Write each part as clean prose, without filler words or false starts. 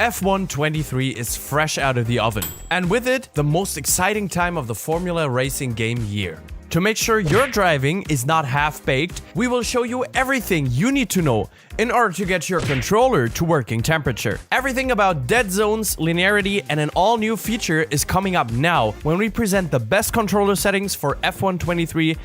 F1 23 is fresh out of the oven, and with it, the most exciting time of the Formula racing game year. To make sure your driving is not half-baked, we will show you everything you need to know in order to get your controller to working temperature. Everything about dead zones, linearity, and an all-new feature is coming up now when we present the best controller settings for F1 23.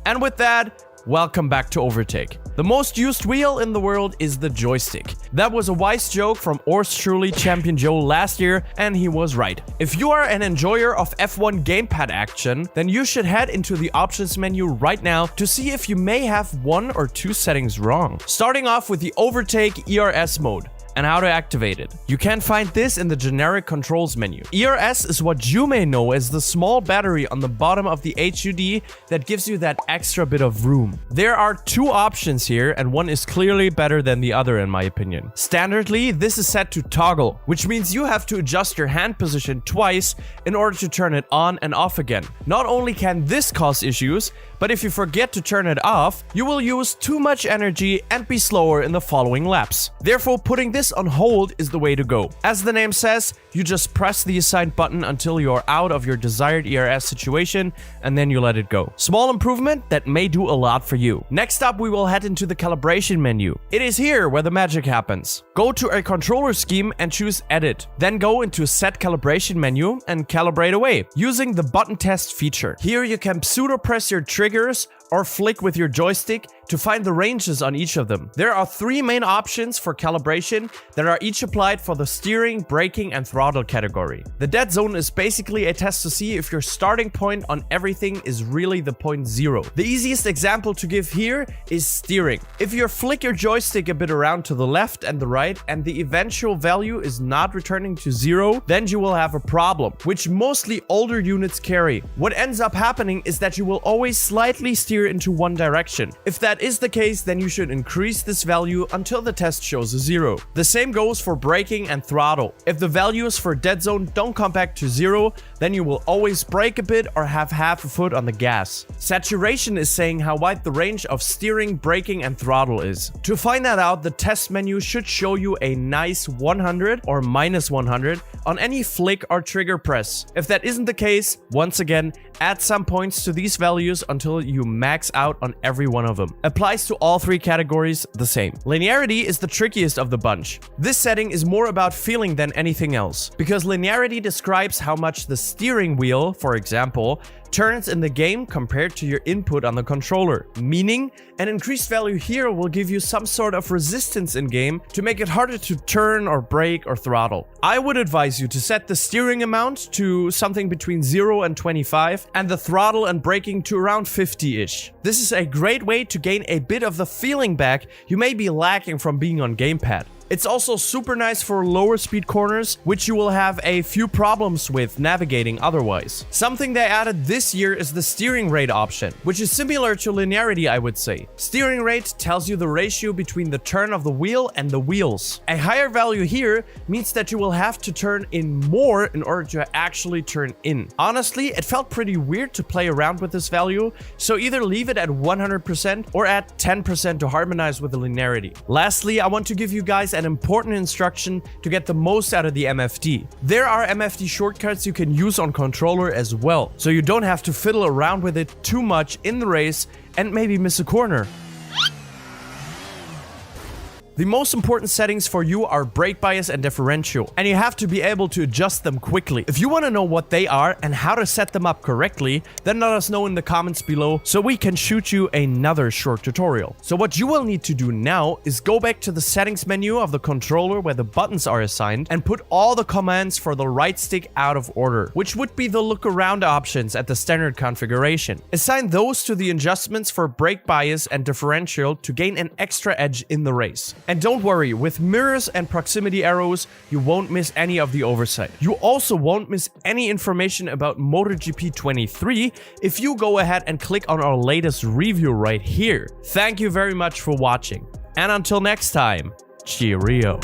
And with that, welcome back to Overtake. The most used wheel in the world is the joystick. That was a wise joke from Ors Truly Champion Joe last year, and he was right. If you are an enjoyer of F1 gamepad action, then you should head into the options menu right now to see if you may have one or two settings wrong. Starting off with the Overtake ERS mode and how to activate it. You can find this in the generic controls menu. ERS is what you may know as the small battery on the bottom of the HUD that gives you that extra bit of room. There are two options here, and one is clearly better than the other in my opinion. Standardly, this is set to toggle, which means you have to adjust your hand position twice in order to turn it on and off again. Not only can this cause issues, but if you forget to turn it off, you will use too much energy and be slower in the following laps. Therefore, putting this on hold is the way to go. As the name says, you just press the assigned button until you are out of your desired ERS situation, and then you let it go. Small improvement that may do a lot for you. Next up, we will head into the calibration menu. It is here where the magic happens. Go to a controller scheme and choose Edit. Then go into Set Calibration menu and calibrate away using the button test feature. Here you can pseudo press your triggers or flick with your joystick to find the ranges on each of them. There are three main options for calibration that are each applied for the steering, braking, and throttle category. The dead zone is basically a test to see if your starting point on everything is really the point zero. The easiest example to give here is steering. If you flick your joystick a bit around to the left and the right and the eventual value is not returning to zero, then you will have a problem, which mostly older units carry. What ends up happening is that you will always slightly steer into one direction. If that is the case, then you should increase this value until the test shows a zero. The same goes for braking and throttle. If the values for dead zone don't come back to zero, then you will always brake a bit or have half a foot on the gas. Saturation is saying how wide the range of steering, braking, and throttle is. To find that out, the test menu should show you a nice 100 or minus 100 on any flick or trigger press. If that isn't the case, once again, add some points to these values until you max out on every one of them. Applies to all three categories the same. Linearity is the trickiest of the bunch. This setting is more about feeling than anything else, because linearity describes how much the steering wheel, for example, turns in the game compared to your input on the controller. Meaning, an increased value here will give you some sort of resistance in game to make it harder to turn or brake or throttle. I would advise you to set the steering amount to something between 0 and 25 and the throttle and braking to around 50-ish. This is a great way to gain a bit of the feeling back you may be lacking from being on gamepad. It's also super nice for lower speed corners, which you will have a few problems with navigating otherwise. Something they added this year is the steering rate option, which is similar to linearity, I would say. Steering rate tells you the ratio between the turn of the wheel and the wheels. A higher value here means that you will have to turn in more in order to actually turn in. Honestly, it felt pretty weird to play around with this value, so either leave it at 100% or at 10% to harmonize with the linearity. Lastly, I want to give you guys an important instruction to get the most out of the MFD. There are MFD shortcuts you can use on controller as well, so you don't have to fiddle around with it too much in the race and maybe miss a corner. The most important settings for you are brake bias and differential, and you have to be able to adjust them quickly. If you want to know what they are and how to set them up correctly, then let us know in the comments below so we can shoot you another short tutorial. So what you will need to do now is go back to the settings menu of the controller where the buttons are assigned and put all the commands for the right stick out of order, which would be the look around options at the standard configuration. Assign those to the adjustments for brake bias and differential to gain an extra edge in the race. And don't worry, with mirrors and proximity arrows, you won't miss any of the oversight. You also won't miss any information about MotoGP 23 if you go ahead and click on our latest review right here. Thank you very much for watching, and until next time, cheerio.